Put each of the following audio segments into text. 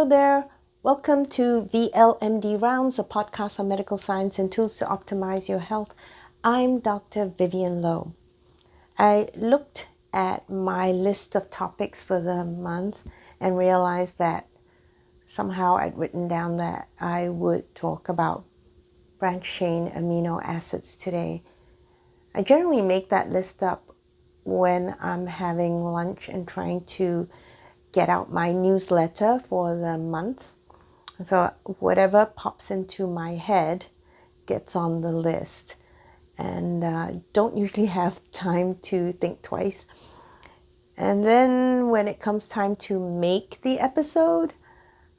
Hello there. Welcome to vlmd Rounds, a podcast on medical science and tools to optimize your health. I'm Dr. Vivian Lowe. I looked at my list of topics for the month and realized that somehow I'd written down that I would talk about branched-chain amino acids today. I generally make that list up when I'm having lunch and trying to get out my newsletter for the month. So whatever pops into my head gets on the list, and don't usually have time to think twice. And then when it comes time to make the episode,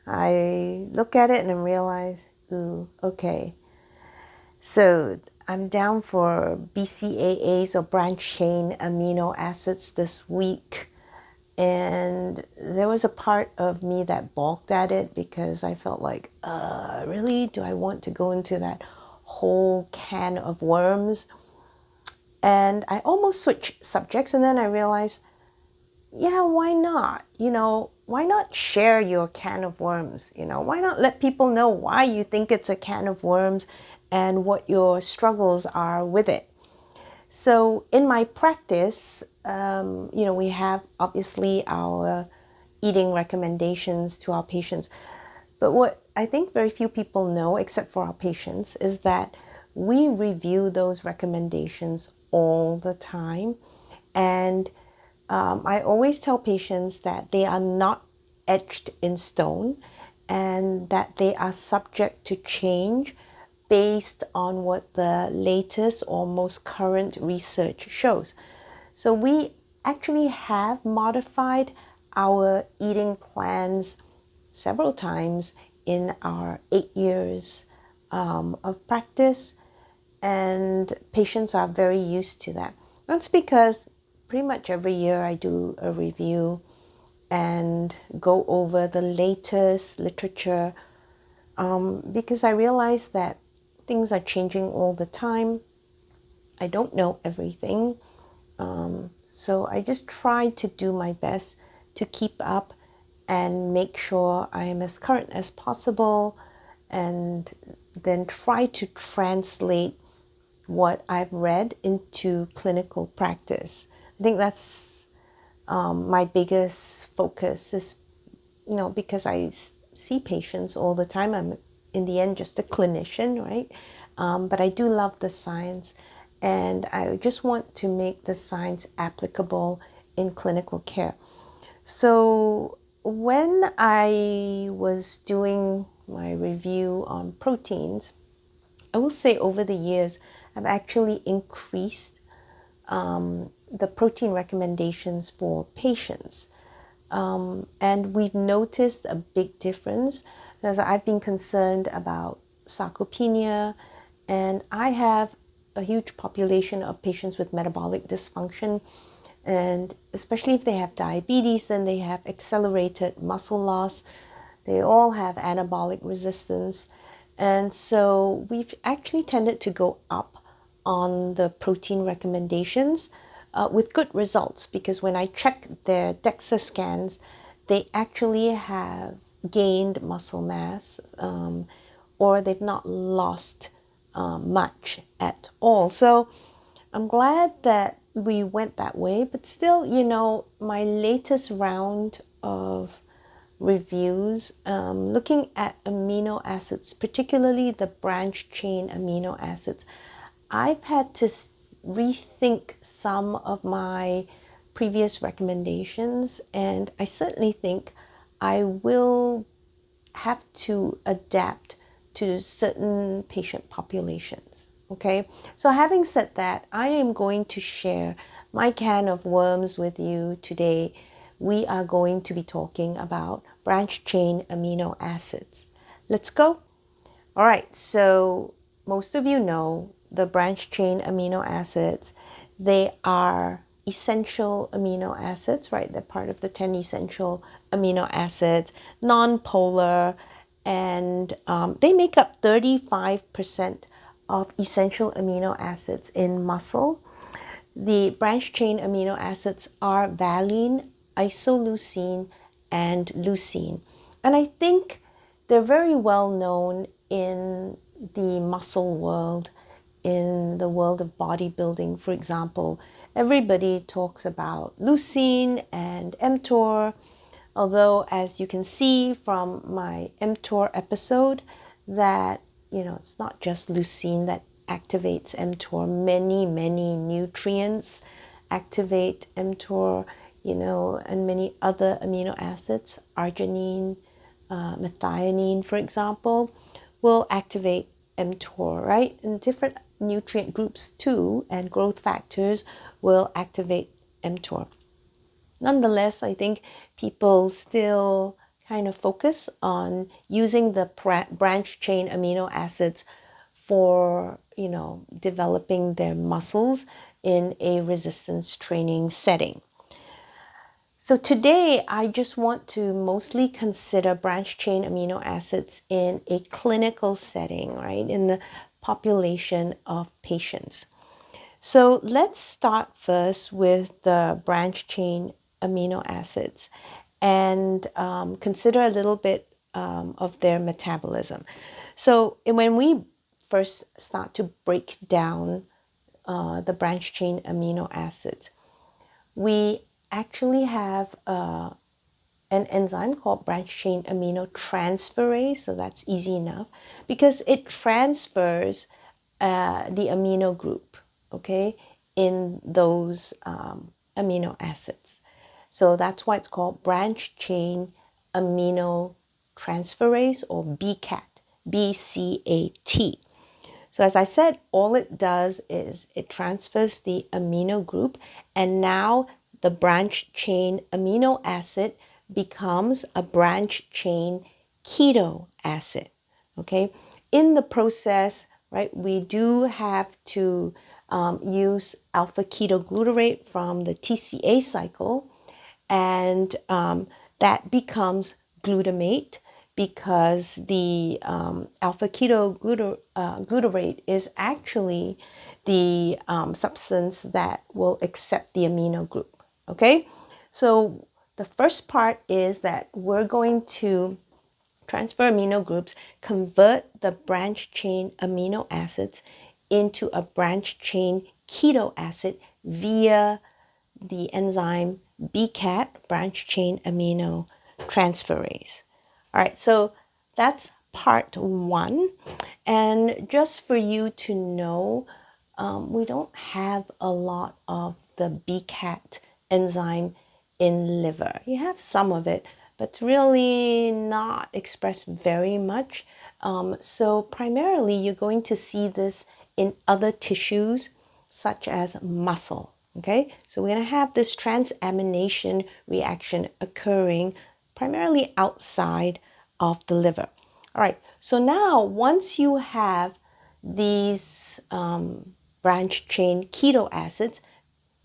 I look at it and realize, ooh, okay. So I'm down for BCAAs or branched-chain amino acids this week. And there was a part of me that balked at it because I felt like, really? Do I want to go into that whole can of worms? And I almost switched subjects, and then I realized, yeah, why not? Why not share your can of worms? Why not let people know why you think it's a can of worms and what your struggles are with it? So in my practice, we have obviously our eating recommendations to our patients. But what I think very few people know, except for our patients, is that we review those recommendations all the time. And I always tell patients that they are not etched in stone and that they are subject to change based on what the latest or most current research shows. So we actually have modified our eating plans several times in our 8 years of practice, and patients are very used to that. That's because pretty much every year I do a review and go over the latest literature because I realize that things are changing all the time. I don't know everything. So I just try to do my best to keep up and make sure I am as current as possible, and then try to translate what I've read into clinical practice. I think that's my biggest focus is, because I see patients all the time. I'm in the end just a clinician, right? But I do love the science, and I just want to make the science applicable in clinical care. So when I was doing my review on proteins, I will say over the years, I've actually increased the protein recommendations for patients. And we've noticed a big difference because I've been concerned about sarcopenia, and I have a huge population of patients with metabolic dysfunction, and especially if they have diabetes, then they have accelerated muscle loss. They all have anabolic resistance, and so we've actually tended to go up on the protein recommendations with good results, because when I checked their DEXA scans, they actually have gained muscle mass, or they've not lost much at all. So I'm glad that we went that way, but still, my latest round of reviews, looking at amino acids, particularly the branched chain amino acids, I've had to rethink some of my previous recommendations, and I certainly think I will have to adapt to certain patient populations. Okay, so having said that, I am going to share my can of worms with you today. We are going to be talking about branched chain amino acids. Let's go. All right, so most of you know the branched chain amino acids. They are essential amino acids, right? They're part of the 10 essential amino acids, non-polar, and they make up 35% of essential amino acids in muscle. The branched chain amino acids are valine, isoleucine, and leucine. And I think they're very well known in the muscle world, in the world of bodybuilding, for example. Everybody talks about leucine and mTOR, although as you can see from my mTOR episode that, it's not just leucine that activates mTOR. Many nutrients activate mTOR, and many other amino acids, arginine, methionine, for example, will activate mTOR, right? And different nutrient groups too, and growth factors will activate mTOR. Nonetheless, I think people still kind of focus on using the branch chain amino acids for, developing their muscles in a resistance training setting. So today, I just want to mostly consider branch chain amino acids in a clinical setting, right, in the population of patients. So let's start first with the branch chain amino acids and consider a little bit of their metabolism. So when we first start to break down the branch chain amino acids, we actually have an enzyme called branch chain amino transferase. So that's easy enough because it transfers the amino group, okay, in those amino acids. So that's why it's called branch chain amino transferase, or BCAT, BCAT. So as I said, all it does is it transfers the amino group, and now the branch chain amino acid becomes a branch chain keto acid. Okay, in the process, right, we do have to use alpha ketoglutarate from the TCA cycle, and that becomes glutamate, because the alpha ketoglutarate is actually the substance that will accept the amino group. Okay, so the first part is that we're going to transfer amino groups, convert the branch chain amino acids into a branch chain keto acid via the enzyme BCAT, branch chain amino transferase. All right, so that's part one. And just for you to know, we don't have a lot of the BCAT enzyme in liver. You have some of it, but it's really not expressed very much. So primarily you're going to see this in other tissues such as muscle. Okay, so we're going to have this transamination reaction occurring primarily outside of the liver. All right, so now once you have these branch chain keto acids,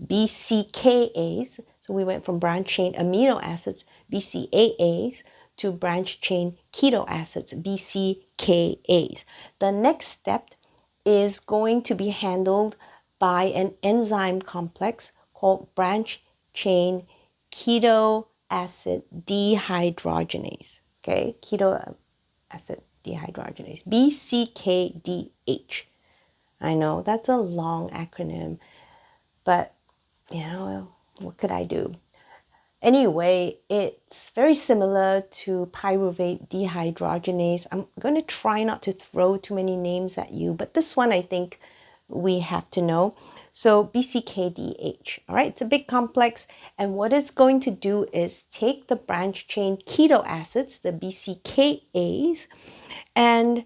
BCAAs, so we went from branch chain amino acids, BCAAs, to branch chain keto acids, BCKAs. The next step is going to be handled by an enzyme complex called branch chain keto acid dehydrogenase. Okay, keto acid dehydrogenase, BCKDH. I know that's a long acronym, but what could I do? Anyway, it's very similar to pyruvate dehydrogenase. I'm going to try not to throw too many names at you, but this one I think we have to know. So BCKDH, all right, it's a big complex, and what it's going to do is take the branch chain keto acids, the BCKAs, and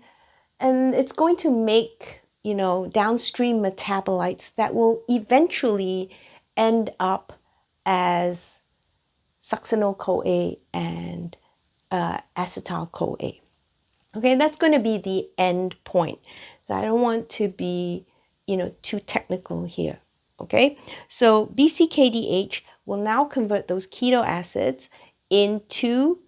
it's going to make, downstream metabolites that will eventually end up as succinyl-CoA and acetyl-CoA. Okay, that's going to be the end point. So I don't want to be, too technical here. Okay, so BCKDH will now convert those keto acids into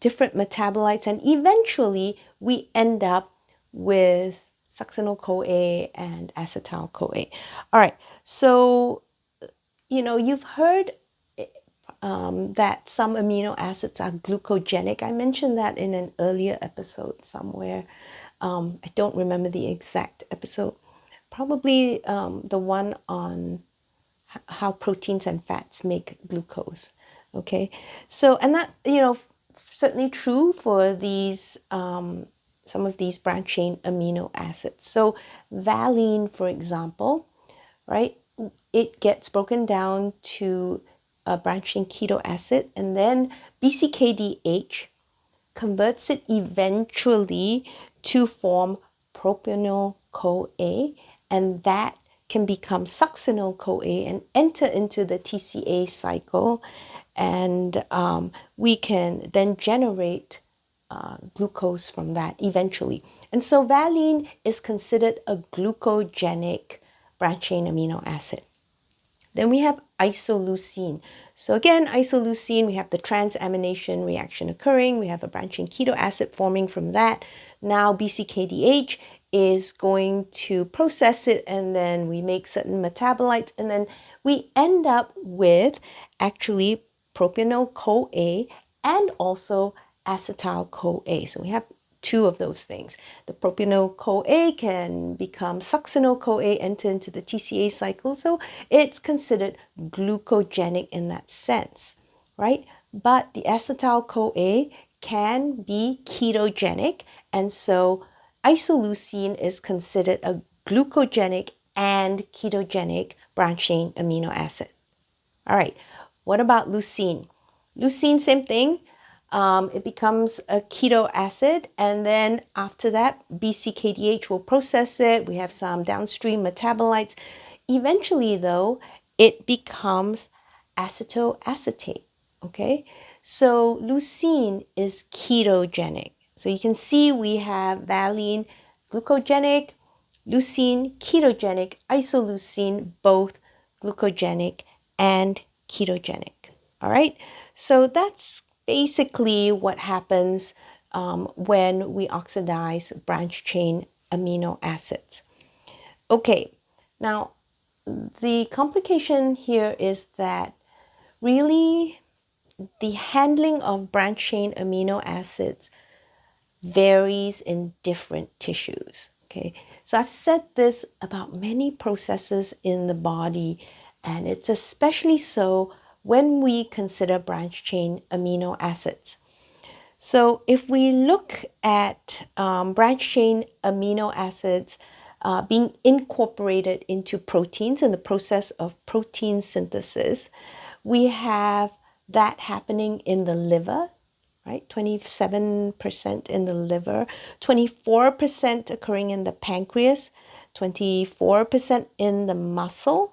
different metabolites, and eventually we end up with succinyl-CoA and acetyl-CoA. All right, so you've heard that some amino acids are glucogenic. I mentioned that in an earlier episode somewhere. I don't remember the exact episode. Probably the one on how proteins and fats make glucose. Okay, so and that certainly true for these some of these branched chain amino acids. So valine, for example, right? It gets broken down to a branched chain keto acid, and then BCKDH converts it eventually to form propionyl-CoA, and that can become succinyl-CoA and enter into the TCA cycle, and we can then generate glucose from that eventually. And so valine is considered a glucogenic branched chain amino acid. Then we have isoleucine. So again, isoleucine, we have the transamination reaction occurring. We have a branched chain keto acid forming from that. Now BCKDH is going to process it, and then we make certain metabolites, and then we end up with actually propionyl-CoA and also acetyl-CoA. So we have two of those things. The propionyl-CoA can become succinyl-CoA, enter into the TCA cycle, so it's considered glucogenic in that sense, right? But the acetyl-CoA can be ketogenic, and so isoleucine is considered a glucogenic and ketogenic branched chain amino acid. All right, what about leucine? Leucine, same thing. It becomes a keto acid, and then after that, BCKDH will process it. We have some downstream metabolites. Eventually, though, it becomes acetoacetate, okay? So leucine is ketogenic. So you can see we have valine, glucogenic, leucine, ketogenic, isoleucine, both glucogenic and ketogenic. All right, so that's basically what happens when we oxidize branched chain amino acids. Okay, now the complication here is that really the handling of branched chain amino acids varies in different tissues. Okay, so I've said this about many processes in the body, and it's especially so when we consider branched chain amino acids. So if we look at branched chain amino acids being incorporated into proteins in the process of protein synthesis, we have that happening in the liver, right? 27% in the liver, 24% occurring in the pancreas, 24% in the muscle,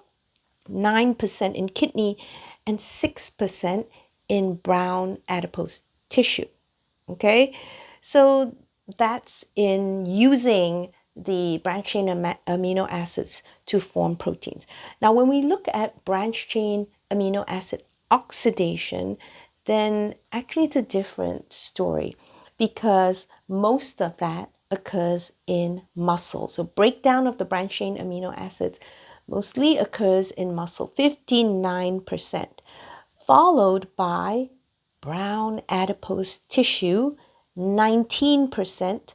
9% in kidney, and 6% in brown adipose tissue. Okay, so that's in using the branched chain amino acids to form proteins. Now, when we look at branched chain amino acid oxidation, then actually it's a different story because most of that occurs in muscle. So breakdown of the branched chain amino acids mostly occurs in muscle, 59%, followed by brown adipose tissue, 19%,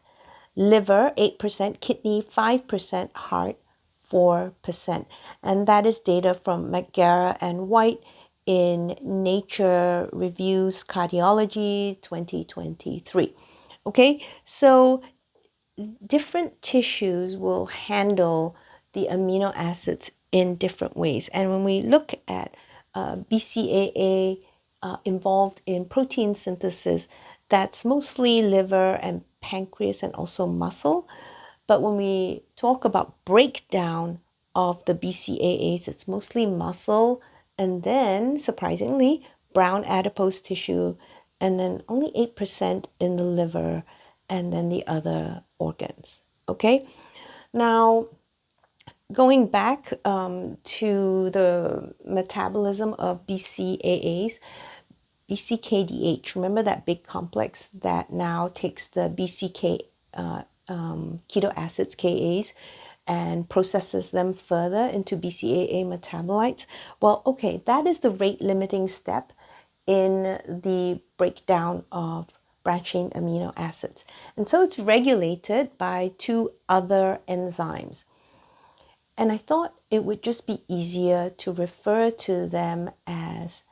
liver, 8%, kidney, 5%, heart, 4%. And that is data from McGarrah and White in Nature Reviews Cardiology 2023. Okay, so different tissues will handle the amino acids in different ways. And when we look at BCAA involved in protein synthesis, that's mostly liver and pancreas and also muscle. But when we talk about breakdown of the BCAAs, it's mostly muscle, and then surprisingly brown adipose tissue, and then only 8% in the liver, and then the other organs. Okay, now going back to the metabolism of BCAAs, BCKDH, remember that big complex that now takes the BCK keto acids, KAs, and processes them further into BCAA metabolites? Well, okay, that is the rate limiting step in the breakdown of branched-chain amino acids. And so it's regulated by two other enzymes. And I thought it would just be easier to refer to them as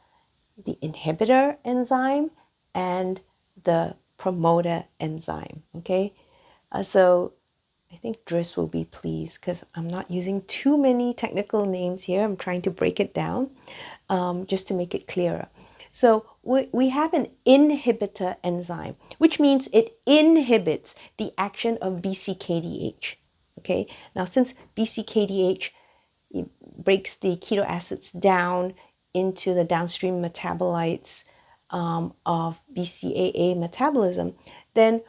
the inhibitor enzyme and the promoter enzyme, okay? So I think Driss will be pleased because I'm not using too many technical names here. I'm trying to break it down just to make it clearer. So we have an inhibitor enzyme, which means it inhibits the action of BCAAs. Okay, now since BCAAs breaks the keto acids down into the downstream metabolites of BCAA metabolism, then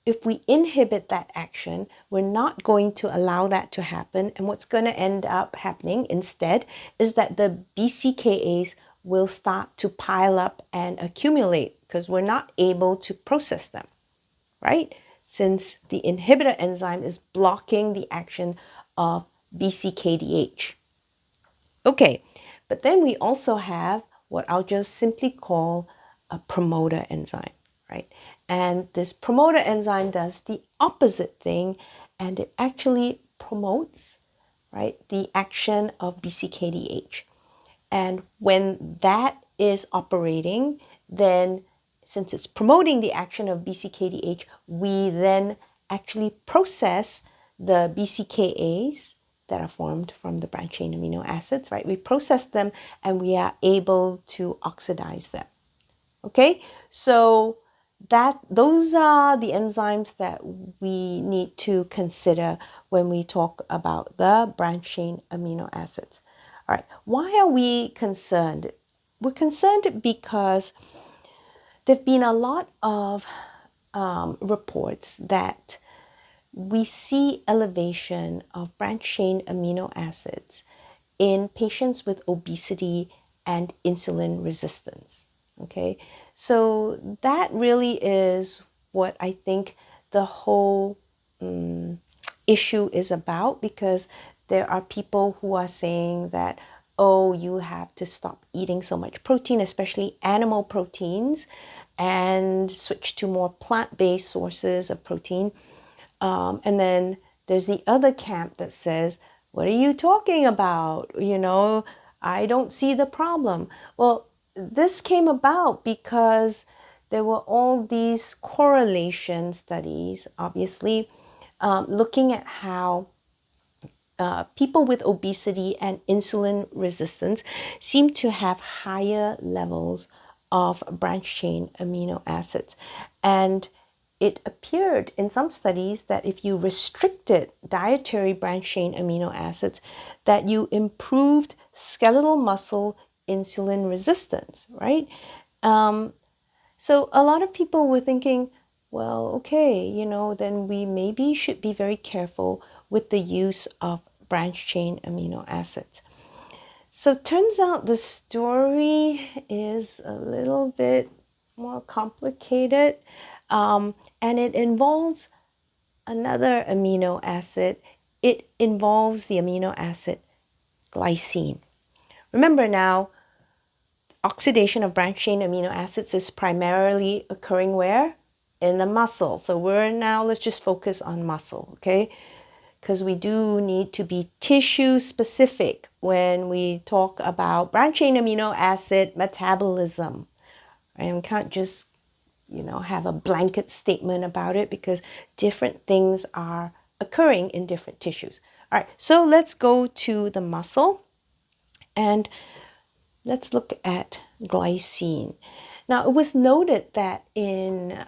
if we inhibit that action, we're not going to allow that to happen. And what's going to end up happening instead is that the BCAAs will start to pile up and accumulate because we're not able to process them, right? Since the inhibitor enzyme is blocking the action of BCAAs. Okay, but then we also have what I'll just simply call a promoter enzyme, right? And this promoter enzyme does the opposite thing, and it actually promotes, right, the action of BCAAs. And when that is operating, then since it's promoting the action of BCAAs, we then actually process the BCAAs that are formed from the branched-chain amino acids, right? We process them and we are able to oxidize them. Okay, so those are the enzymes that we need to consider when we talk about the branched-chain amino acids. All right, why are we concerned? We're concerned because there have been a lot of reports that we see elevation of branched-chain amino acids in patients with obesity and insulin resistance. Okay, so that really is what I think the whole issue is about, because there are people who are saying that, oh, you have to stop eating so much protein, especially animal proteins, and switch to more plant-based sources of protein. And then there's the other camp that says, what are you talking about? You know, I don't see the problem. Well, this came about because there were all these correlation studies, obviously, looking at how people with obesity and insulin resistance seem to have higher levels of branched-chain amino acids. And it appeared in some studies that if you restricted dietary branched-chain amino acids, that you improved skeletal muscle insulin resistance, right? So a lot of people were thinking, well, okay, you know, then we maybe should be very careful with the use of branched-chain amino acids. So it turns out the story is a little bit more complicated, and it involves another amino acid. It involves the amino acid glycine. Remember now, oxidation of branched-chain amino acids is primarily occurring where? In the muscle. So let's just focus on muscle, okay? Because we do need to be tissue specific when we talk about branched-chain amino acid metabolism. And we can't just, have a blanket statement about it, because different things are occurring in different tissues. All right, so let's go to the muscle and let's look at glycine. Now, it was noted that in,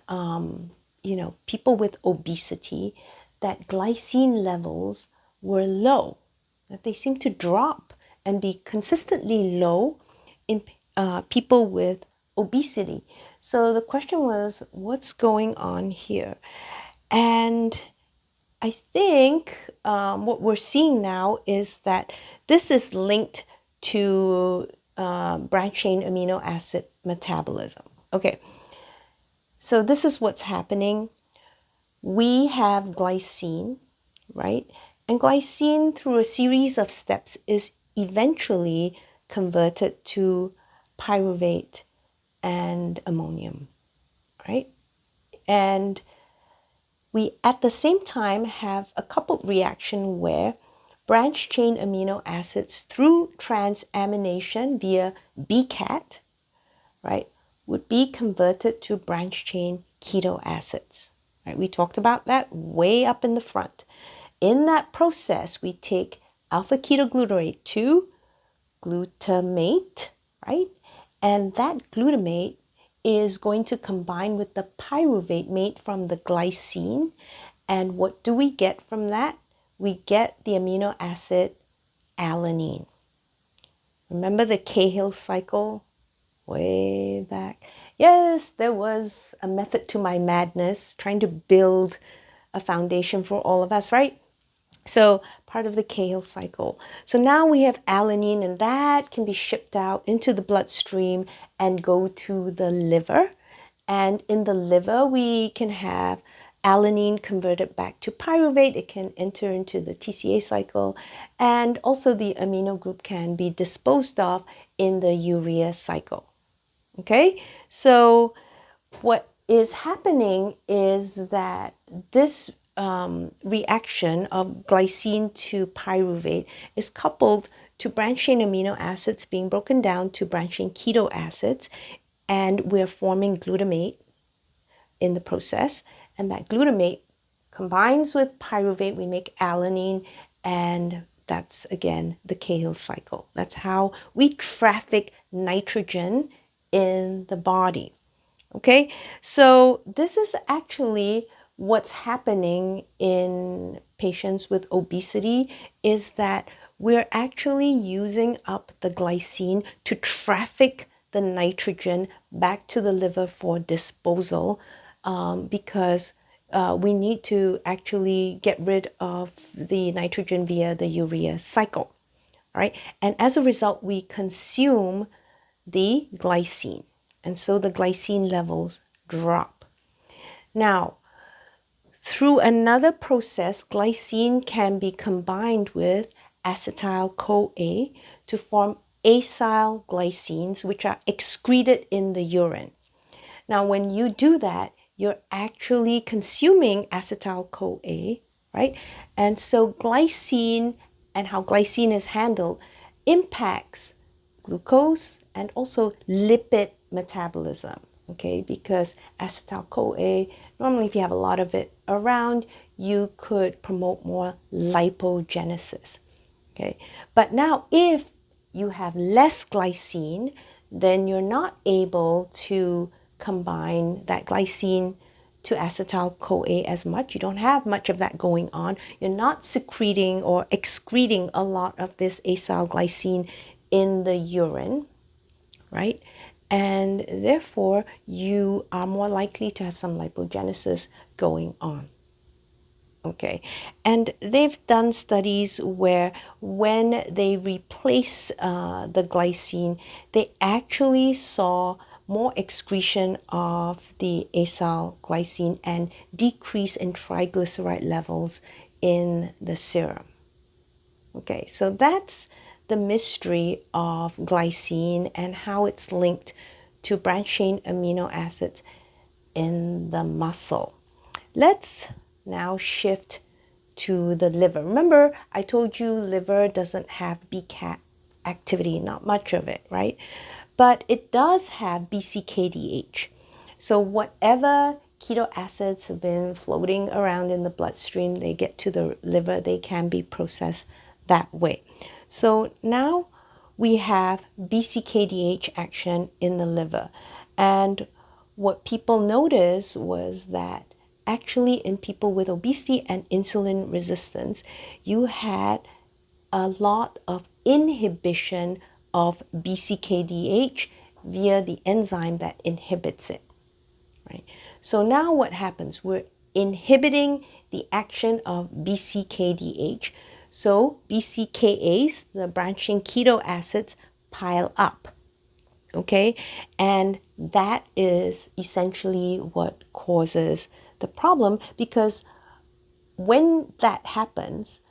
people with obesity, that glycine levels were low, that they seem to drop and be consistently low in people with obesity. So the question was, what's going on here? And I think what we're seeing now is that this is linked to branched-chain amino acid metabolism. Okay, so this is what's happening. We have glycine, right? And glycine, through a series of steps, is eventually converted to pyruvate and ammonium, right? And we, at the same time, have a coupled reaction where branched chain amino acids through transamination via BCAAT, right, would be converted to branched chain keto acids. Right? We talked about that way up in the front. In that process, we take alpha ketoglutarate to glutamate, right? And that glutamate is going to combine with the pyruvate made from the glycine. And what do we get from that? We get the amino acid alanine. Remember the Cahill cycle way back? Yes, there was a method to my madness, trying to build a foundation for all of us, right? So part of the Cahill cycle. So now we have alanine, and that can be shipped out into the bloodstream and go to the liver. And in the liver, we can have alanine converted back to pyruvate. It can enter into the TCA cycle. And also the amino group can be disposed of in the urea cycle. Okay, so what is happening is that this reaction of glycine to pyruvate is coupled to branched chain amino acids being broken down to branched chain keto acids, and we're forming glutamate in the process. And that glutamate combines with pyruvate, we make alanine, and that's again the Cahill cycle. That's how we traffic nitrogen in the body. Okay, so this is actually what's happening in patients with obesity, is that we're actually using up the glycine to traffic the nitrogen back to the liver for disposal, because we need to actually get rid of the nitrogen via the urea cycle, right? And as a result, we consume the glycine. And so the glycine levels drop. Now, through another process, glycine can be combined with acetyl-CoA to form acyl glycines, which are excreted in the urine. Now, when you do that, you're actually consuming acetyl-CoA, right? And so glycine and how glycine is handled impacts glucose and also lipid metabolism, okay? Because acetyl-CoA, normally if you have a lot of it around, you could promote more lipogenesis, okay? But now if you have less glycine, then you're not able to combine that glycine to acetyl-CoA as much. You don't have much of that going on. You're not secreting or excreting a lot of this acyl glycine in the urine, right? And therefore, you are more likely to have some lipogenesis going on. Okay, and they've done studies where when they replace the glycine, they actually saw more excretion of the acyl glycine and decrease in triglyceride levels in the serum. Okay, so that's the mystery of glycine and how it's linked to branched chain amino acids in the muscle. Let's now shift to the liver. Remember, I told you liver doesn't have BCAAT activity, not much of it, right? But it does have BCKDH. So whatever keto acids have been floating around in the bloodstream, they get to the liver, they can be processed that way. So now we have BCKDH action in the liver. And what people noticed was that actually in people with obesity and insulin resistance, you had a lot of inhibition of BCKDH via the enzyme that inhibits it, right? So now what happens? We're inhibiting the action of BCKDH. So BCAAs, the branched chain keto acids, pile up, okay? And that is essentially what causes the problem, because when that happens,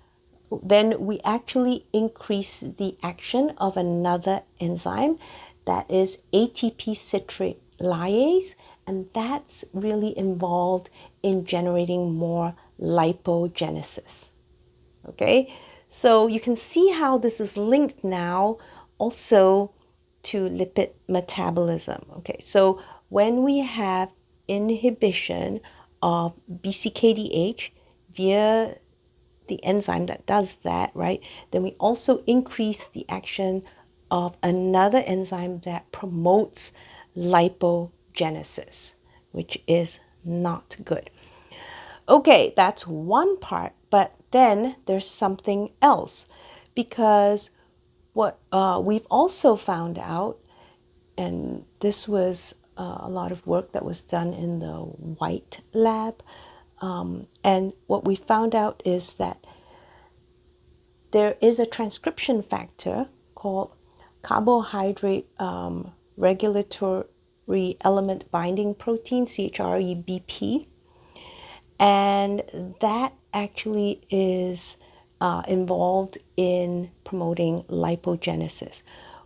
then we actually increase the action of another enzyme, that is ATP citrate lyase, and that's really involved in generating more lipogenesis. Okay, so you can see how this is linked now also to lipid metabolism. Okay, so when we have inhibition of BCKDH via the enzyme that does that, right, then we also increase the action of another enzyme that promotes lipogenesis, which is not good. Okay, that's one part, but then there's something else, because what we've also found out, and this was a lot of work that was done in the White lab, and what we found out is that there is a transcription factor called carbohydrate regulatory element binding protein, ChREBP, and that actually is involved in promoting lipogenesis.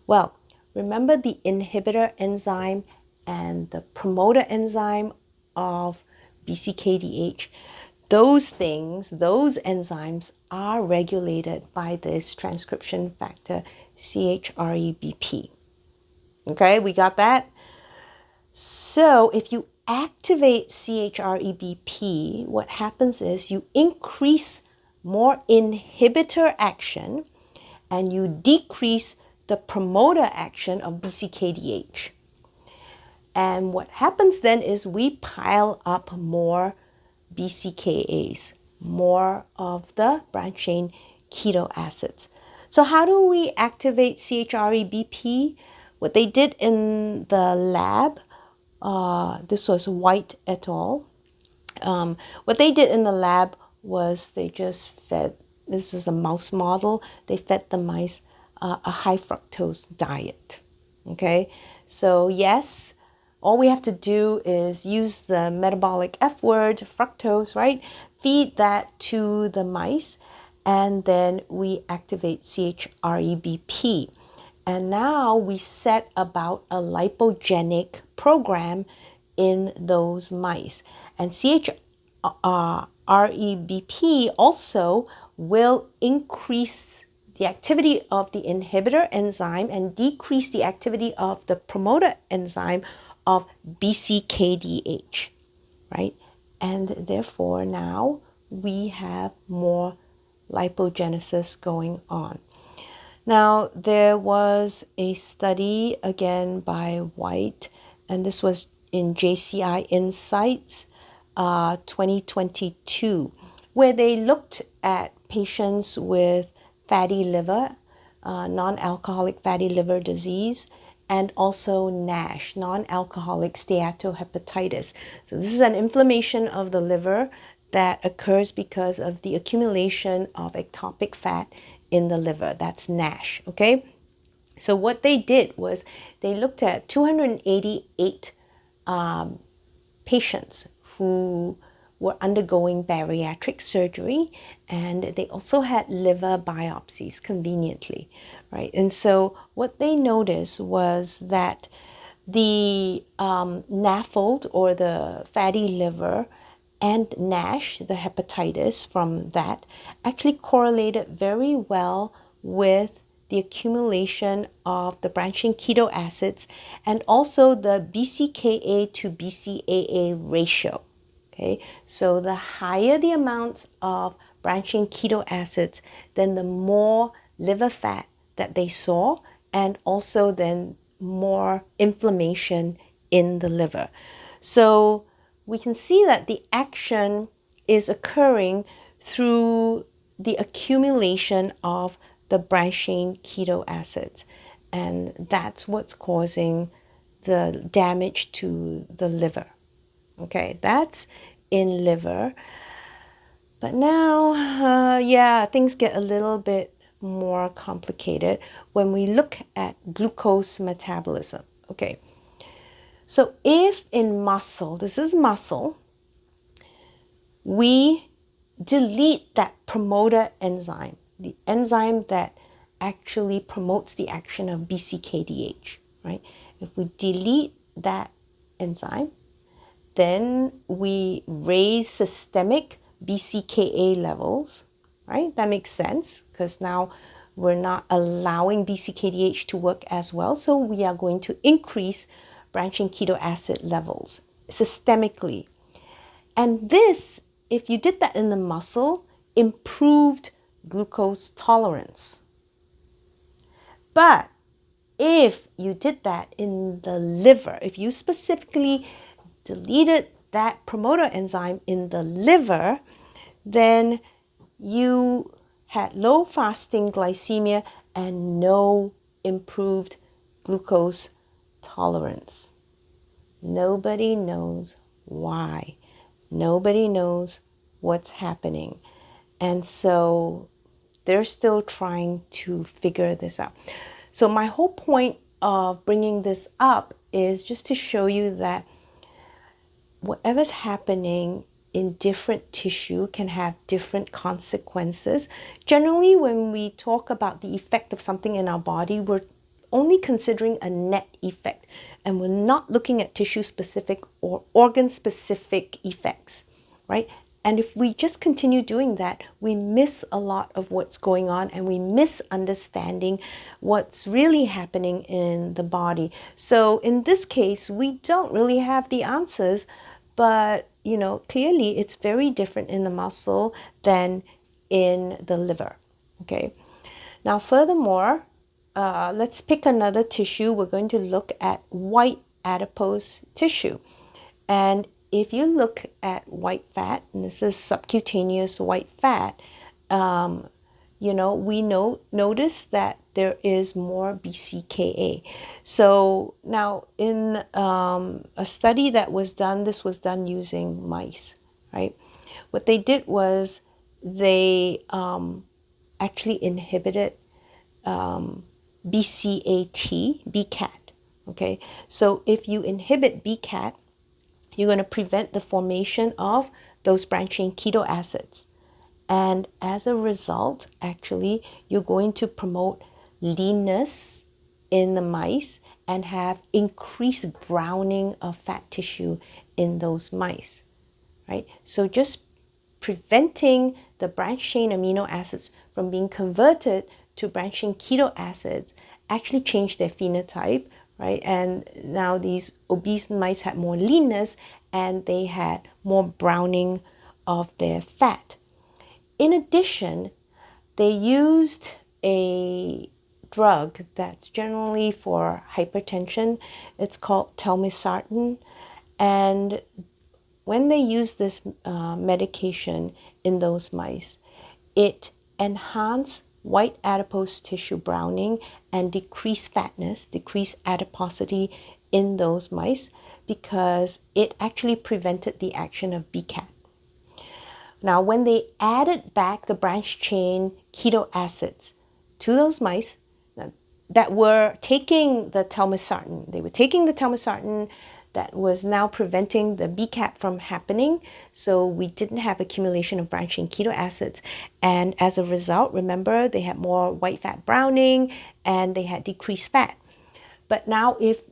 Well, remember the inhibitor enzyme and the promoter enzyme of BCKDH? Those enzymes are regulated by this transcription factor, ChREBP. Okay, we got that? So if you activate ChREBP, what happens is you increase more inhibitor action and you decrease the promoter action of BCKDH. And what happens then is we pile up more BCAAs, more of the branched-chain keto acids. So how do we activate ChREBP? What they did in the lab, this was White et al. What they did in the lab was they just fed, this is a mouse model, they fed the mice a high fructose diet. Okay, so yes, all we have to do is use the metabolic F word, fructose, right? Feed that to the mice, and then we activate ChREBP. And now we set about a lipogenic program in those mice. And ChREBP also will increase the activity of the inhibitor enzyme and decrease the activity of the promoter enzyme of BCKDH, right? And therefore now we have more lipogenesis going on. Now, there was a study again by White, and this was in JCI Insights 2022, where they looked at patients with fatty liver, non-alcoholic fatty liver disease, and also NASH, non-alcoholic steatohepatitis. So this is an inflammation of the liver that occurs because of the accumulation of ectopic fat in the liver. That's NASH, okay? So what they did was they looked at 288 patients who were undergoing bariatric surgery, and they also had liver biopsies conveniently, right? And so what they noticed was that the NAFLD, or the fatty liver, and NASH, the hepatitis from that, actually correlated very well with the accumulation of the branched-chain keto acids and also the BCKA to BCAA ratio. Okay, so the higher the amount of branched-chain keto acids, then the more liver fat that they saw, and also then more inflammation in the liver. So we can see that the action is occurring through the accumulation of the branched-chain keto acids, and that's what's causing the damage to the liver. Okay, that's in liver. But now, things get a little bit more complicated when we look at glucose metabolism. Okay, so if in muscle, this is muscle, we delete that promoter enzyme, the enzyme that actually promotes the action of BCKDH, right? If we delete that enzyme. Then we raise systemic BCAA levels, right? That makes sense because now we're not allowing BCKDH to work as well. So we are going to increase branching keto acid levels systemically. And this, if you did that in the muscle, improved glucose tolerance. But if you did that in the liver, if you specifically deleted that promoter enzyme in the liver, then you had low fasting glycemia and no improved glucose tolerance. Nobody knows why. Nobody knows what's happening. And so they're still trying to figure this out. So my whole point of bringing this up is just to show you that whatever's happening in different tissue can have different consequences. Generally, when we talk about the effect of something in our body, we're only considering a net effect, and we're not looking at tissue-specific or organ-specific effects, right? And if we just continue doing that, we miss a lot of what's going on and we miss understanding what's really happening in the body. So in this case, we don't really have the answers, but clearly it's very different in the muscle than in the liver, okay? Now, furthermore, let's pick another tissue. We're going to look at white adipose tissue. And if you look at white fat, and this is subcutaneous white fat, we notice that there is more BCAA. So now in a study that was done, this was done using mice, right? What they did was they actually inhibited BCAT, okay? So if you inhibit BCAT, you're going to prevent the formation of those branching keto acids. And as a result, actually, you're going to promote leanness in the mice and have increased browning of fat tissue in those mice, right? So just preventing the branched chain amino acids from being converted to branching keto acids actually changed their phenotype, right? And now these obese mice had more leanness and they had more browning of their fat. In addition, they used a drug that's generally for hypertension. It's called telmisartan. And when they use this medication in those mice, it enhanced white adipose tissue browning and decreased fatness, decreased adiposity in those mice because it actually prevented the action of BCAT. Now, when they added back the branched chain keto acids to those mice that were taking the telmisartan, they were taking the telmisartan that was now preventing the BCAT from happening. So we didn't have accumulation of branching keto acids. And as a result, remember, they had more white fat browning and they had decreased fat. But now if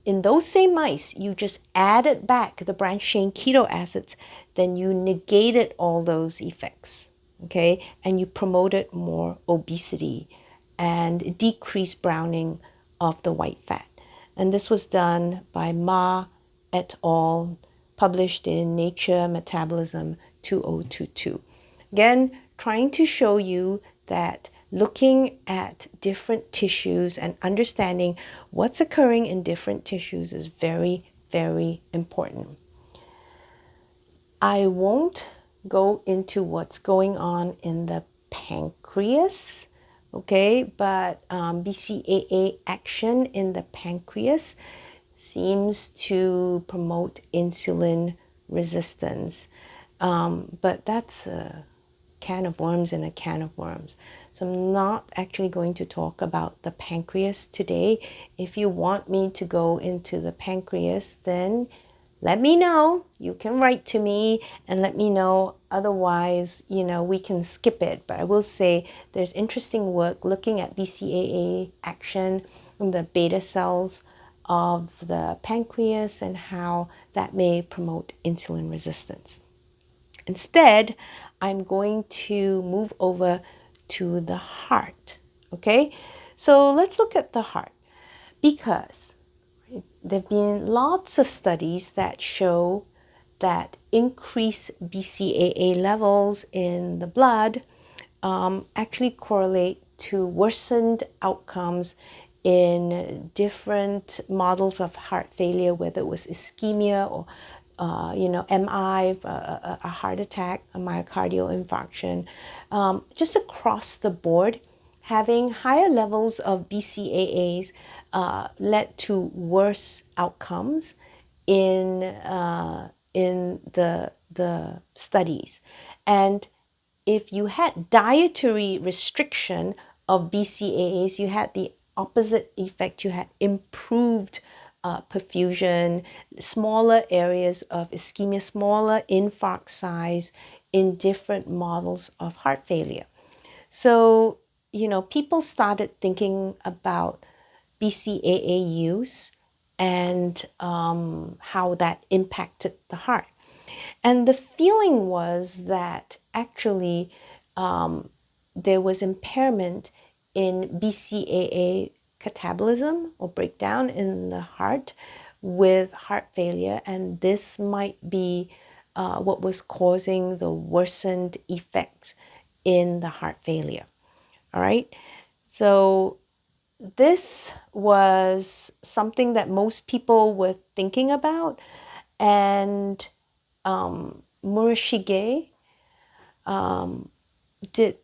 in those same mice, you just added back the branched chain keto acids, then you negated all those effects, okay? And you promoted more obesity and decreased browning of the white fat. And this was done by Ma et al., published in Nature Metabolism 2022. Again, trying to show you that looking at different tissues and understanding what's occurring in different tissues is very, very important. I won't go into what's going on in the pancreas, okay, but BCAA action in the pancreas seems to promote insulin resistance. But that's a can of worms in a can of worms. So I'm not actually going to talk about the pancreas today. If you want me to go into the pancreas, then let me know. You can write to me and let me know. Otherwise, we can skip it. But I will say there's interesting work looking at BCAA action in the beta cells of the pancreas and how that may promote insulin resistance. Instead, I'm going to move over to the heart. Okay, so let's look at the heart, because there have been lots of studies that show that increased BCAA levels in the blood actually correlate to worsened outcomes in different models of heart failure, whether it was ischemia or MI, a heart attack, a myocardial infarction, just across the board. Having higher levels of BCAAs led to worse outcomes in the studies. And if you had dietary restriction of BCAAs, you had the opposite effect. You had improved perfusion, smaller areas of ischemia, smaller infarct size in different models of heart failure. So, people started thinking about BCAA use and how that impacted the heart. And the feeling was that actually there was impairment in BCAA catabolism or breakdown in the heart with heart failure, and this might be what was causing the worsened effects in the heart failure. All right, so this was something that most people were thinking about, and Murashige did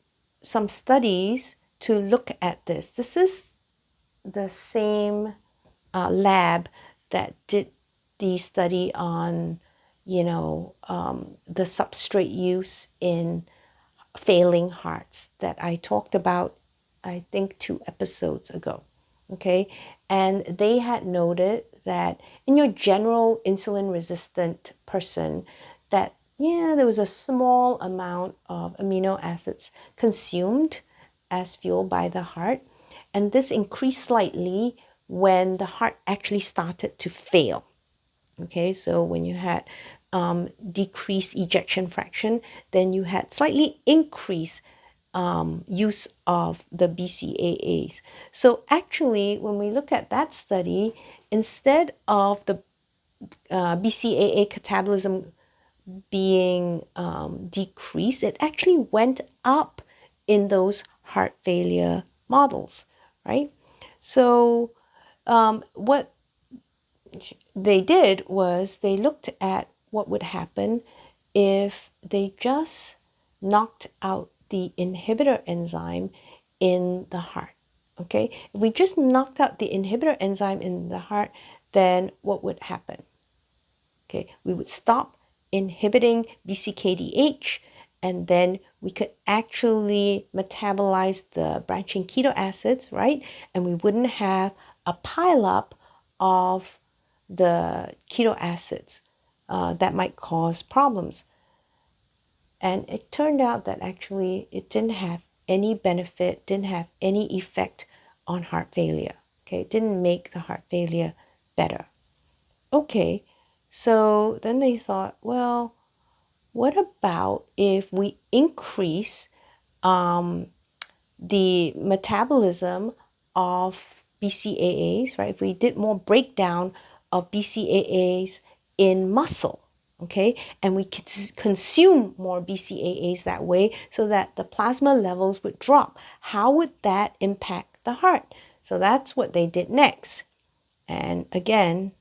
some studies to look at this. This is the same lab that did the study on, the substrate use in failing hearts that I talked about, I think 2 episodes ago. Okay, and they had noted that in your general insulin resistant person, that there was a small amount of amino acids consumed as fuel by the heart, and this increased slightly when the heart actually started to fail. Okay, so when you had decreased ejection fraction, then you had slightly increased use of the BCAAs. So actually, when we look at that study, instead of the BCAA catabolism being decreased, it actually went up in those heart failure models, right? So what they did was they looked at what would happen if they just knocked out the inhibitor enzyme in the heart. Okay, if we just knocked out the inhibitor enzyme in the heart, then what would happen? Okay, we would stop inhibiting BCKDH, and then we could actually metabolize the branching keto acids, right? And we wouldn't have a pileup of the keto acids that might cause problems. And it turned out that actually it didn't have any benefit, didn't have any effect on heart failure. Okay, it didn't make the heart failure better. Okay, so then they thought, well, what about if we increase the metabolism of BCAAs, right? If we did more breakdown of BCAAs in muscle, okay, and we could consume more BCAAs that way so that the plasma levels would drop, how would that impact the heart? So that's what they did next. And again,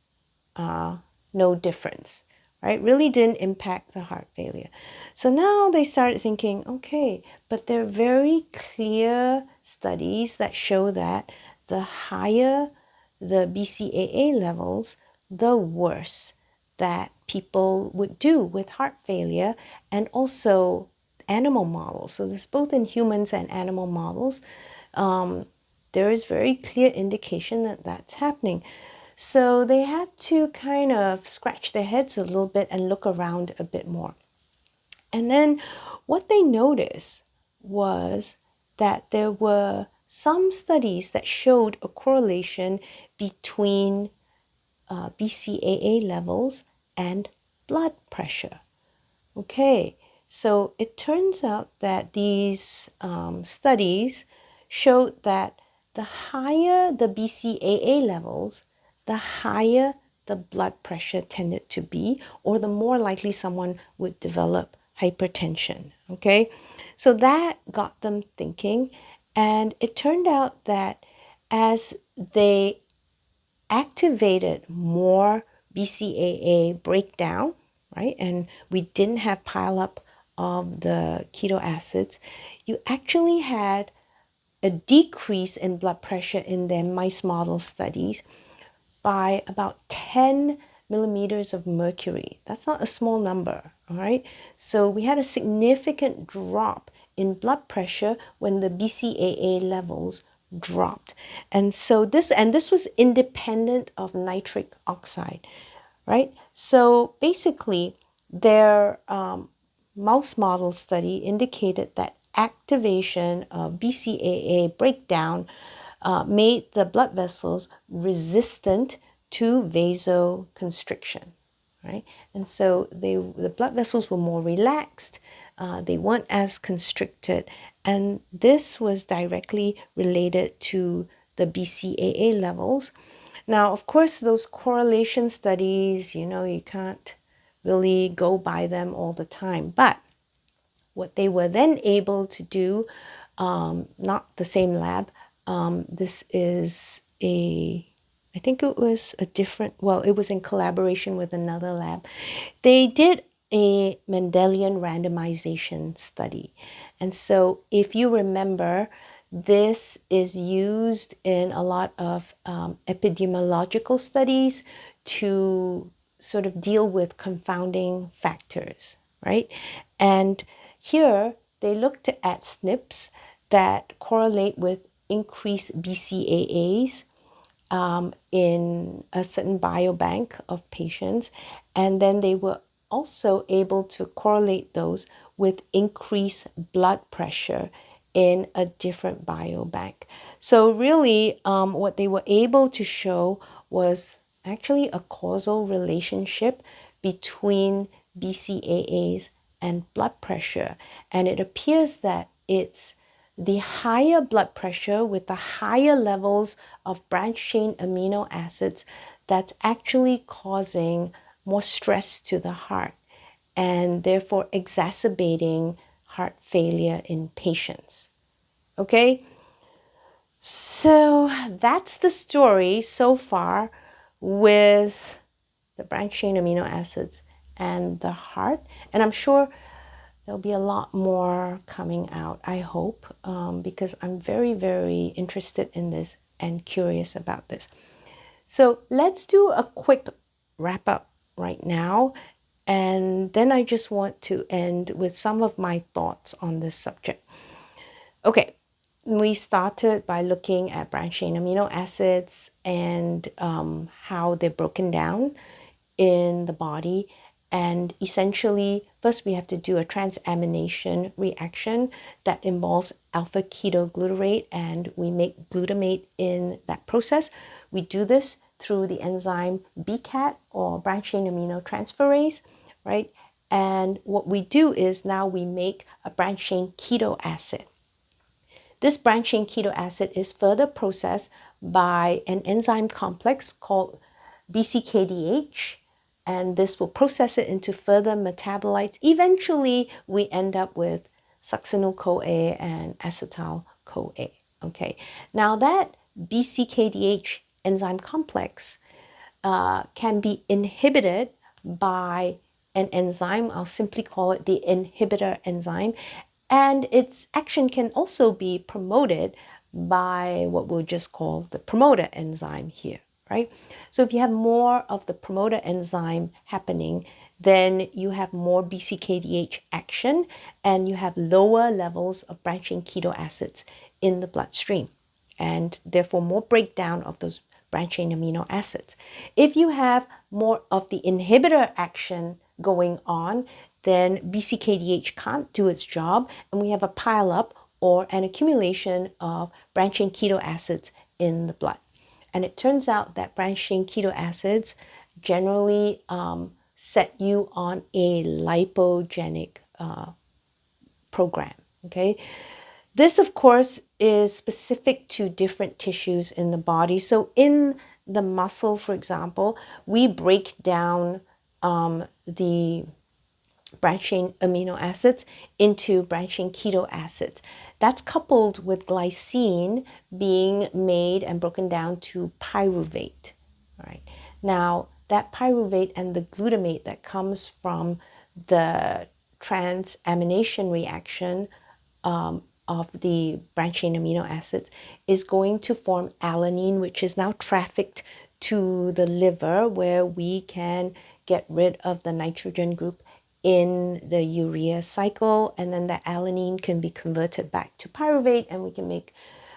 no difference, right? Really didn't impact the heart failure. So now they started thinking, okay, but there are very clear studies that show that the higher the BCAA levels, the worse that people would do with heart failure, and also animal models. So there's both in humans and animal models. There is very clear indication that that's happening. So they had to kind of scratch their heads a little bit and look around a bit more. And then what they noticed was that there were some studies that showed a correlation between BCAA levels and blood pressure. Okay, so it turns out that these studies showed that the higher the BCAA levels, the higher the blood pressure tended to be, or the more likely someone would develop hypertension. Okay, so that got them thinking, and it turned out that as they activated more BCAA breakdown, right? And we didn't have pileup of the keto acids. You actually had a decrease in blood pressure in their mice model studies by about 10 millimeters of mercury. That's not a small number, all right? So we had a significant drop in blood pressure when the BCAA levels dropped. And so this was independent of nitric oxide, right? So basically, their mouse model study indicated that activation of BCAA breakdown made the blood vessels resistant to vasoconstriction, right? And so the blood vessels were more relaxed, they weren't as constricted, and this was directly related to the BCAA levels. Now, of course, those correlation studies, you can't really go by them all the time, but what they were then able to do, not the same lab, this is I think it was it was in collaboration with another lab. They did a Mendelian randomization study. And so if you remember, this is used in a lot of epidemiological studies to sort of deal with confounding factors, right? And here they looked at SNPs that correlate with increased BCAAs in a certain biobank of patients, and then they were also able to correlate those with increased blood pressure in a different biobank. So really, what they were able to show was actually a causal relationship between BCAAs and blood pressure. And it appears that it's the higher blood pressure with the higher levels of branched-chain amino acids that's actually causing more stress to the heart and therefore exacerbating heart failure in patients. Okay? So that's the story so far with the branched-chain amino acids and the heart. And I'm sure there'll be a lot more coming out, I hope, because I'm very, very interested in this and curious about this. So let's do a quick wrap up right now. And then I just want to end with some of my thoughts on this subject. Okay, we started by looking at branched-chain amino acids and how they're broken down in the body. And essentially, first we have to do a transamination reaction that involves alpha ketoglutarate, and we make glutamate in that process. We do this through the enzyme BCAAT, or branched-chain aminotransferase, right? And what we do is now we make a branched-chain keto acid. This branched-chain keto acid is further processed by an enzyme complex called BCKDH, and this will process it into further metabolites. Eventually, we end up with succinyl-CoA and acetyl-CoA. Okay, now that BCKDH enzyme complex can be inhibited by an enzyme. I'll simply call it the inhibitor enzyme. And its action can also be promoted by what we'll just call the promoter enzyme here, right? So if you have more of the promoter enzyme happening, then you have more BCKDH action and you have lower levels of branched-chain keto acids in the bloodstream, and therefore more breakdown of those branched-chain amino acids. If you have more of the inhibitor action going on, then BCKDH can't do its job, and we have a pileup or an accumulation of branched-chain keto acids in the blood. And it turns out that branched-chain keto acids generally set you on a lipogenic program, okay? This, of course, is specific to different tissues in the body. So in the muscle, for example, we break down the branched-chain amino acids into branched-chain keto acids. That's coupled with glycine being made and broken down to pyruvate. All right. Now, that pyruvate and the glutamate that comes from the transamination reaction of the branched-chain amino acids is going to form alanine, which is now trafficked to the liver, where we can get rid of the nitrogen group in the urea cycle, and then the alanine can be converted back to pyruvate, and we can make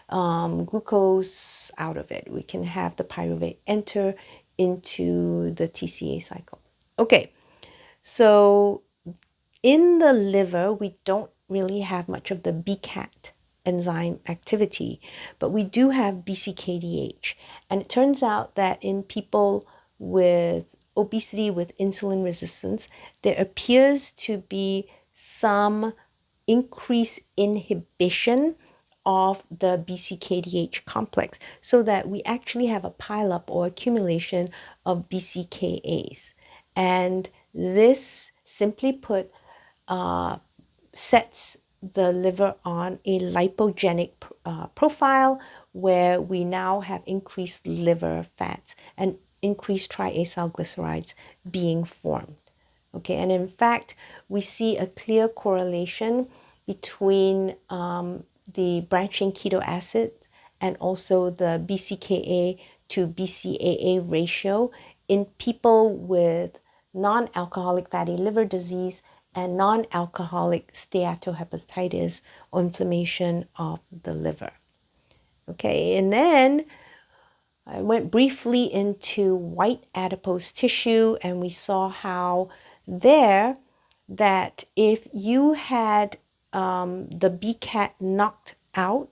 glucose out of it. We can have the pyruvate enter into the TCA cycle. Okay, so in the liver, we don't really have much of the BCAAT enzyme activity, but we do have BCKDH. And it turns out that in people with obesity with insulin resistance, there appears to be some increased inhibition of the BCKDH complex, so that we actually have a pileup or accumulation of BCAAs. And this, simply put, sets the liver on a lipogenic profile, where we now have increased liver fats and increased triacylglycerides being formed. Okay, and in fact, we see a clear correlation between the branched-chain keto acid and also the BCKA to BCAA ratio in people with non-alcoholic fatty liver disease and non-alcoholic steatohepatitis or inflammation of the liver. Okay, and then I went briefly into white adipose tissue, and we saw how there that if you had the BCAAT knocked out,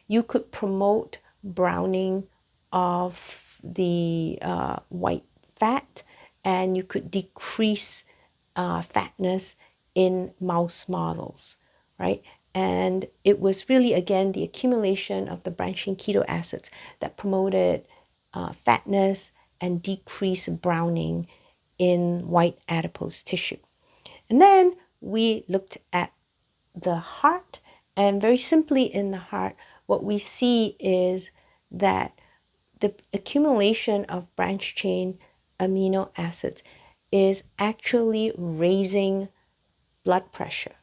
you could promote browning of the white fat, and you could decrease fatness in mouse models, right? And it was really, again, the accumulation of the branched-chain keto acids that promoted fatness and decreased browning in white adipose tissue. And then we looked at the heart, and very simply in the heart, what we see is that the accumulation of branched-chain amino acids is actually raising blood pressure,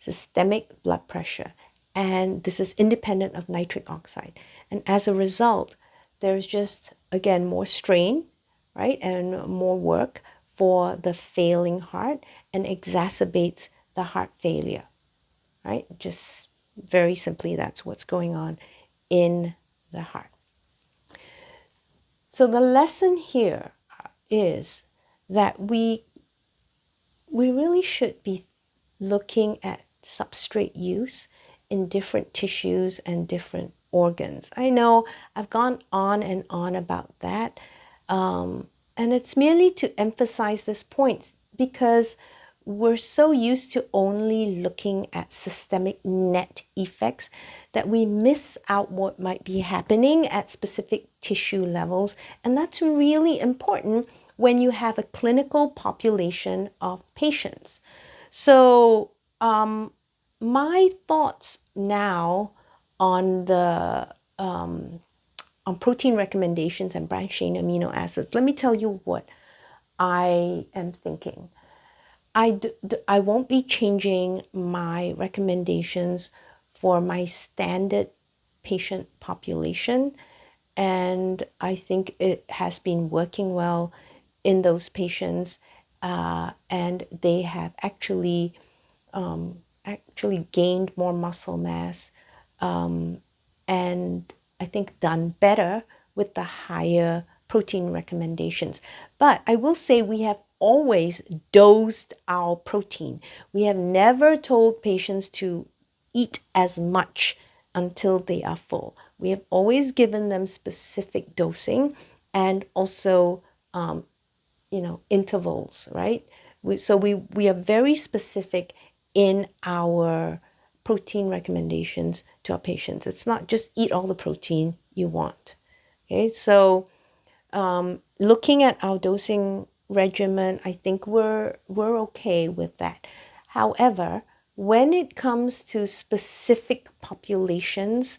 systemic blood pressure, and this is independent of nitric oxide. And as a result, there's just, again, more strain, right, and more work for the failing heart, and exacerbates the heart failure, right? Just very simply, that's what's going on in the heart. So the lesson here is that we really should be looking at substrate use in different tissues and different organs. I know I've gone on and on about that, and it's merely to emphasize this point, because we're so used to only looking at systemic net effects that we miss out what might be happening at specific tissue levels. And that's really important when you have a clinical population of patients. So my thoughts now on the on protein recommendations and branched-chain amino acids, let me tell you what I am thinking. I won't be changing my recommendations for my standard patient population, and I think it has been working well in those patients, and they have actually gained more muscle mass, and I think done better with the higher protein recommendations. But I will say we have always dosed our protein. We have never told patients to eat as much until they are full. We have always given them specific dosing and also, intervals, right? We are very specific in our protein recommendations to our patients. It's not just eat all the protein you want. Okay, so looking at our dosing regimen, I think we're okay with that. However, when it comes to specific populations,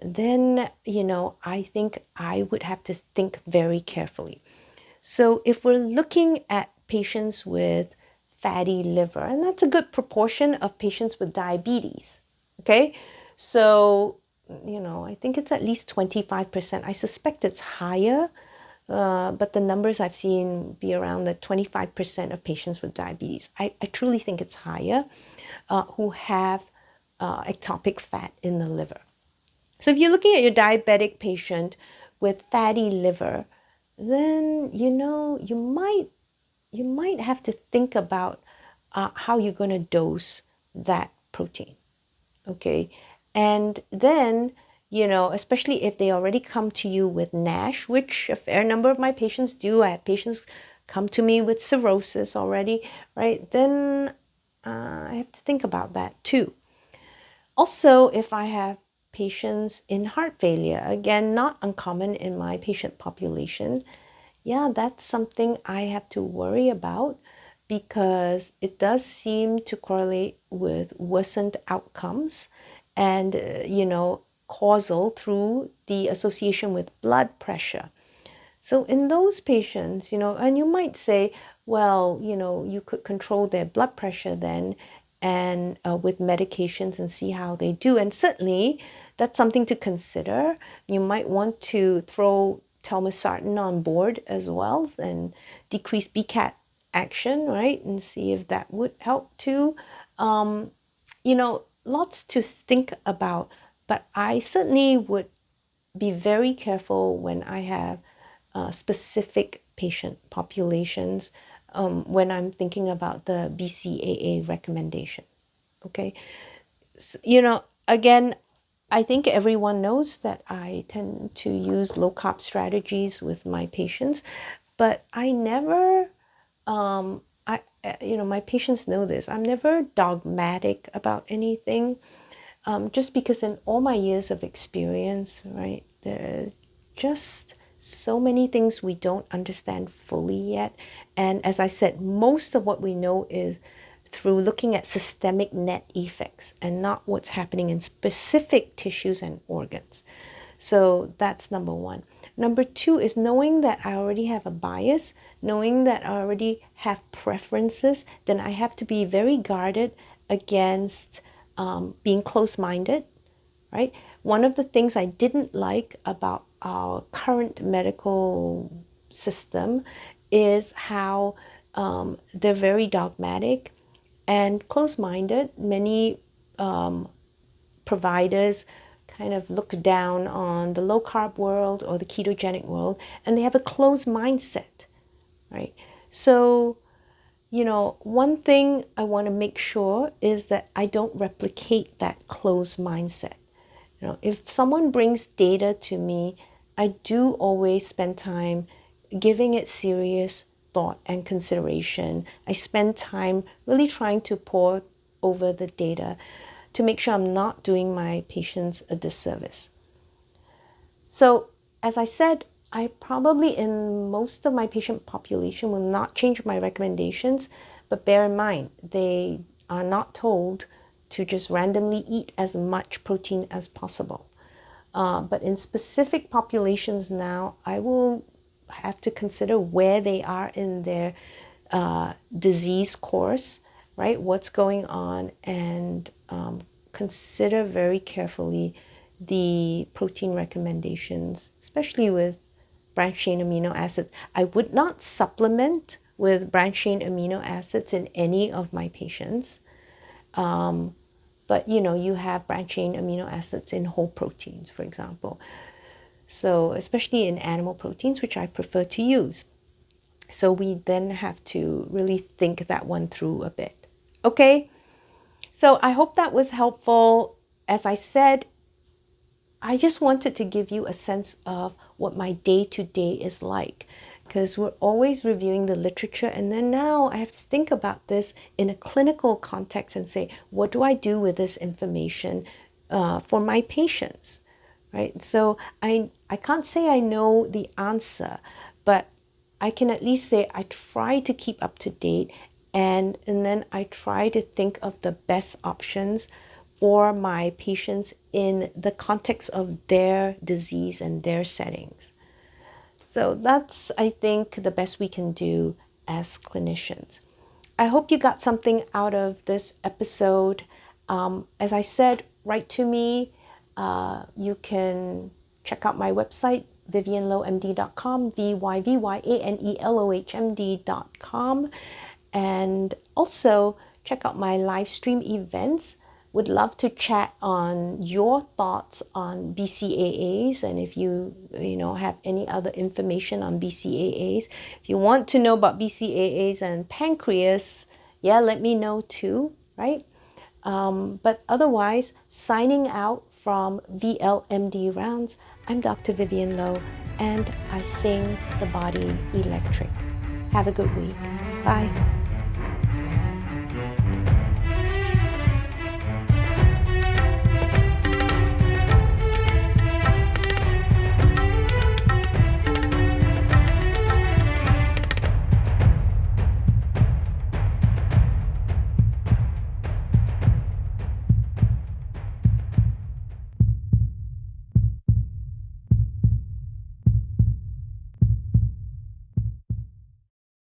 then I think I would have to think very carefully. So if we're looking at patients with fatty liver, and that's a good proportion of patients with diabetes, okay? So, I think it's at least 25%. I suspect it's higher, but the numbers I've seen be around the 25% of patients with diabetes. I truly think it's higher, who have ectopic fat in the liver. So if you're looking at your diabetic patient with fatty liver, then you might have to think about how you're going to dose that protein. Okay, and then especially if they already come to you with NASH, which a fair number of my patients do. I have patients come to me with cirrhosis already, right? Then I have to think about that too. Also, if I have patients in heart failure, again, not uncommon in my patient population, yeah, that's something I have to worry about because it does seem to correlate with worsened outcomes and, causal through the association with blood pressure. So in those patients, and you might say, well, you could control their blood pressure then and with medications and see how they do. And certainly that's something to consider. You might want to throw telmisartan on board as well and decrease BCAAT action, right? And see if that would help too. Lots to think about, but I certainly would be very careful when I have specific patient populations when I'm thinking about the BCAA recommendations. Okay, so, again, I think everyone knows that I tend to use low carb strategies with my patients, but I never, my patients know this. I'm never dogmatic about anything, just because in all my years of experience, right, there's just so many things we don't understand fully yet. And as I said, most of what we know is through looking at systemic net effects and not what's happening in specific tissues and organs. So that's number one. Number two is knowing that I already have a bias, knowing that I already have preferences, then I have to be very guarded against being close-minded, right? One of the things I didn't like about our current medical system is how they're very dogmatic and close-minded. Many providers kind of look down on the low-carb world or the ketogenic world, and they have a closed mindset, right? So, one thing I want to make sure is that I don't replicate that closed mindset. If someone brings data to me, I do always spend time giving it serious thought and consideration. I spend time really trying to pore over the data to make sure I'm not doing my patients a disservice. So, as I said, I probably in most of my patient population will not change my recommendations, but bear in mind, they are not told to just randomly eat as much protein as possible. But in specific populations now, I will have to consider where they are in their disease course, right? What's going on, and consider very carefully the protein recommendations, especially with branched chain amino acids. I would not supplement with branched chain amino acids in any of my patients. But you have branched chain amino acids in whole proteins, for example. So especially in animal proteins, which I prefer to use. So we then have to really think that one through a bit. Okay, so I hope that was helpful. As I said, I just wanted to give you a sense of what my day-to-day is like, because we're always reviewing the literature, and then now I have to think about this in a clinical context and say, what do I do with this information for my patients, right? So I can't say I know the answer, but I can at least say I try to keep up to date, and then I try to think of the best options for my patients in the context of their disease and their settings. So that's, I think, the best we can do as clinicians. I hope you got something out of this episode. As I said, write to me. You can check out my website, vlmd.com, vyvyanelohmd.com. And also check out my live stream events. Would love to chat on your thoughts on BCAAs, and if you have any other information on BCAAs. If you want to know about BCAAs and pancreas, yeah, let me know too, right? But otherwise, signing out from VLMD Rounds, I'm Dr. Vivian Lowe, and I sing the body electric. Have a good week. Bye.